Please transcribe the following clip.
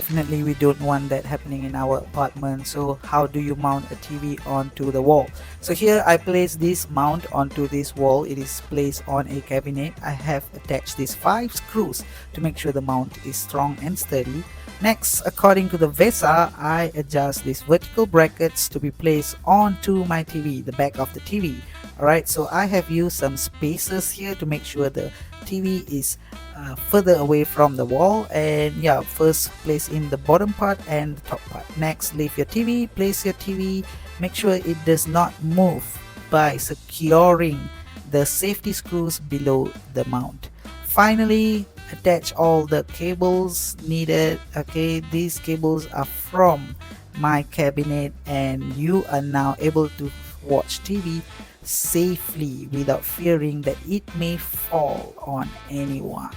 definitely we don't want that happening in our apartment. So how do you mount a TV onto the wall? So here I place this mount onto this wall. It is placed on a cabinet. I have attached these 5 screws to make sure the mount is strong and sturdy. Next, according to the VESA, I adjust these vertical brackets to be placed onto my TV, the back of the TV. Alright, so I have used some spacers here to make sure the TV is further away from the wall. And yeah, first place in the bottom part and the top part. Next, leave your TV, place your TV, make sure it does not move by securing the safety screws below the mount. Finally, attach all the cables needed. Okay, these cables are from my cabinet, and you are now able to watch TV safely without fearing that it may fall on anyone.